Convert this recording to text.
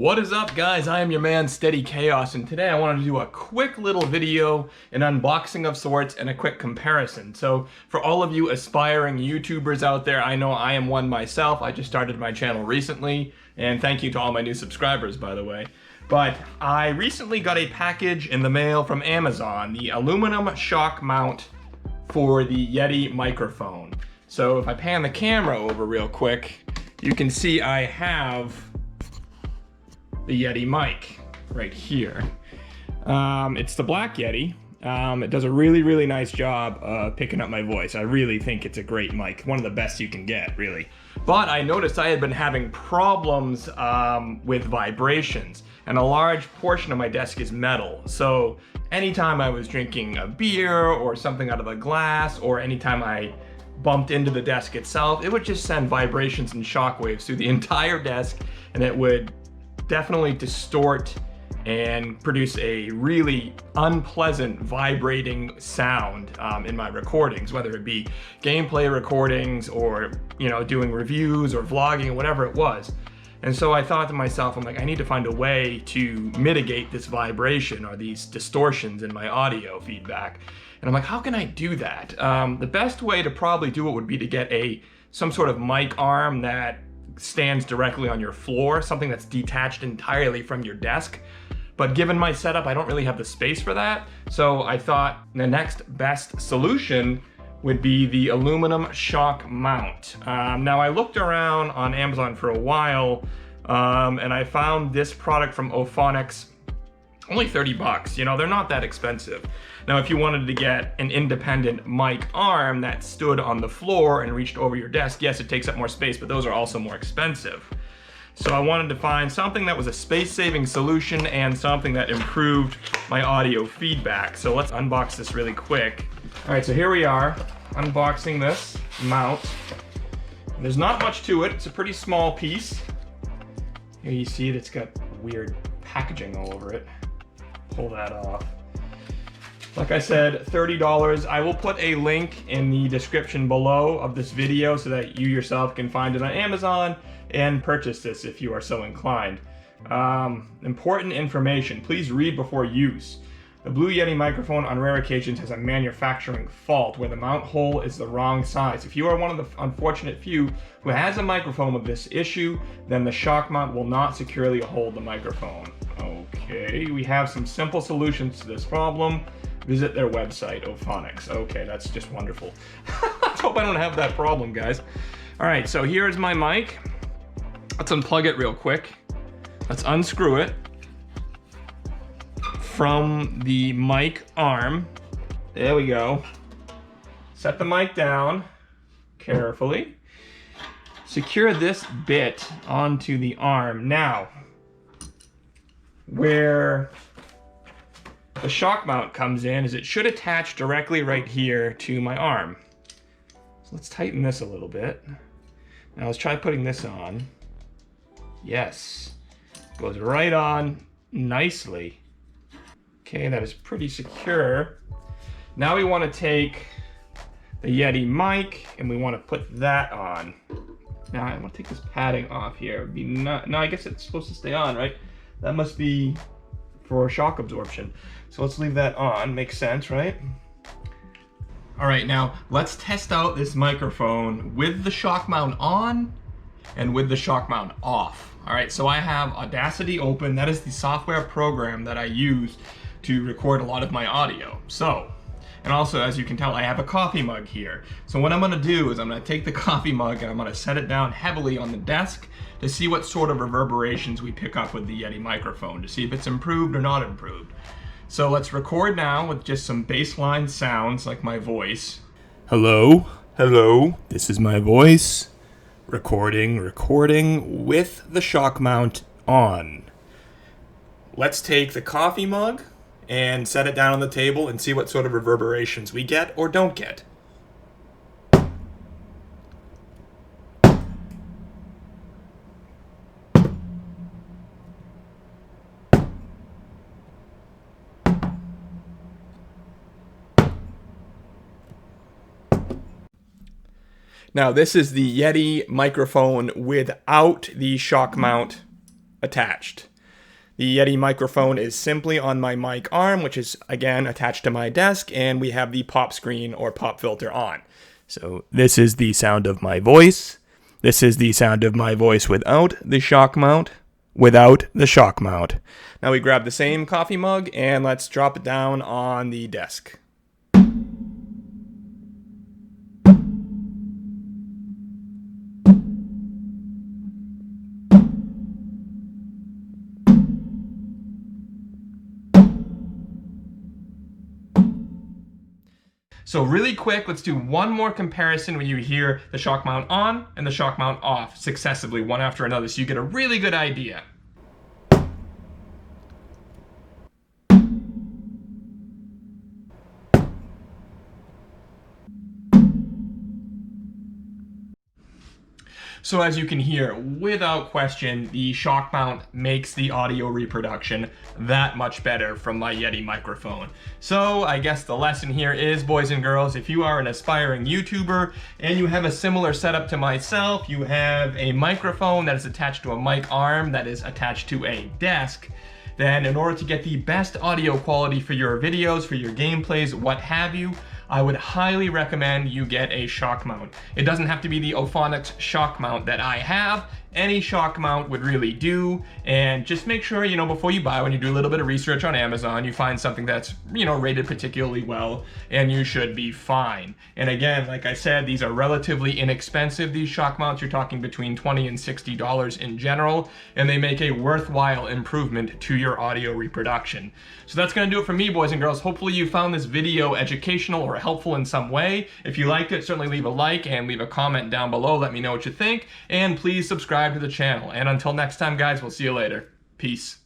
What is up, guys? I am your man Steady Chaos, and today I wanted to do a quick little video, an unboxing of sorts, and a quick comparison. So for all of you aspiring YouTubers out there, I know I am one myself. I just started my channel recently, and thank you to all my new subscribers, by the way. But I recently got a package in the mail from Amazon, the aluminum shock mount for the Yeti microphone. So if I pan the camera over real quick, you can see I have the Yeti mic right here. It's the black Yeti. It does a really nice job picking up my voice. I really think it's a great mic, one of the best you can get, really. But I noticed I had been having problems with vibrations, and a large portion of my desk is metal. So anytime I was drinking a beer or something out of a glass, or anytime I bumped into the desk itself, it would just send vibrations and shock waves through the entire desk, and it would definitely distort and produce a really unpleasant vibrating sound in my recordings, whether it be gameplay recordings or, you know, doing reviews or vlogging, whatever it was. And so I thought to myself, I'm like, I need to find a way to mitigate this vibration or these distortions in my audio feedback. And I'm like, how can I do that? The best way to probably do it would be to get some sort of mic arm that stands directly on your floor, something that's detached entirely from your desk. But given my setup, I don't really have the space for that. So I thought the next best solution would be the aluminum shock mount. Now I looked around on Amazon for a while, and I found this product from Auphonics, only 30 bucks. You know, they're not that expensive. Now, if you wanted to get an independent mic arm that stood on the floor and reached over your desk, yes, it takes up more space, but those are also more expensive. So I wanted to find something that was a space-saving solution and something that improved my audio feedback. So let's unbox this really quick. All right, so here we are, unboxing this mount. There's not much to it. It's a pretty small piece. Here you see it's got weird packaging all over it. Pull that off. Like I said, $30. I will put a link in the description below of this video so that you yourself can find it on Amazon and purchase this if you are so inclined. Important information, please read before use. The Blue Yeti microphone on rare occasions has a manufacturing fault where the mount hole is the wrong size. If you are one of the unfortunate few who has a microphone with this issue, then the shock mount will not securely hold the microphone. Okay, we have some simple solutions to this problem. Visit their website, Auphonics. Okay, that's just wonderful. Let's hope I don't have that problem, guys. All right, so here's my mic. Let's unplug it real quick. Let's unscrew it from the mic arm. There we go. Set the mic down carefully. Secure this bit onto the arm. Now, where the shock mount comes in is it should attach directly right here to my arm. So let's tighten this a little bit. Now let's try putting this on. Yes, goes right on nicely. Okay, that is pretty secure. Now we want to take the Yeti mic and we want to put that on. Now I want to take this padding off here. It would be no, I guess it's supposed to stay on, right? That must be for shock absorption. So let's leave that on, makes sense, right? All right, now let's test out this microphone with the shock mount on and with the shock mount off. All right, so I have Audacity open. That is the software program that I use to record a lot of my audio. So, and also as you can tell, I have a coffee mug here. So what I'm gonna do is I'm gonna take the coffee mug and I'm gonna set it down heavily on the desk to see what sort of reverberations we pick up with the Yeti microphone, to see if it's improved or not improved. So let's record now with just some baseline sounds like my voice. Hello, hello, this is my voice. Recording with the shock mount on. Let's take the coffee mug and set it down on the table and see what sort of reverberations we get or don't get. Now this is the Yeti microphone without the shock mount attached. The Yeti microphone is simply on my mic arm, which is again attached to my desk, and we have the pop screen or pop filter on. So this is the sound of my voice. This is the sound of my voice without the shock mount. Now we grab the same coffee mug and let's drop it down on the desk. So really quick, let's do one more comparison when you hear the shock mount on and the shock mount off successively, one after another, so you get a really good idea. So as you can hear, without question, the shock mount makes the audio reproduction that much better from my Yeti microphone. So I guess the lesson here is, boys and girls, if you are an aspiring YouTuber and you have a similar setup to myself, you have a microphone that is attached to a mic arm that is attached to a desk, then in order to get the best audio quality for your videos, for your gameplays, what have you, I would highly recommend you get a shock mount. It doesn't have to be the Ophonics shock mount that I have. Any shock mount would really do, and just make sure, before you buy, when you do a little bit of research on Amazon, you find something that's, rated particularly well, and you should be fine. And again, like I said, these are relatively inexpensive, these shock mounts. You're talking between $20 and $60 in general, and they make a worthwhile improvement to your audio reproduction. So that's gonna do it for me, boys and girls. Hopefully you found this video educational or helpful in some way. If you liked it, certainly leave a like and leave a comment down below. Let me know what you think, and please subscribe to the channel. And until next time, guys, we'll see you later. Peace.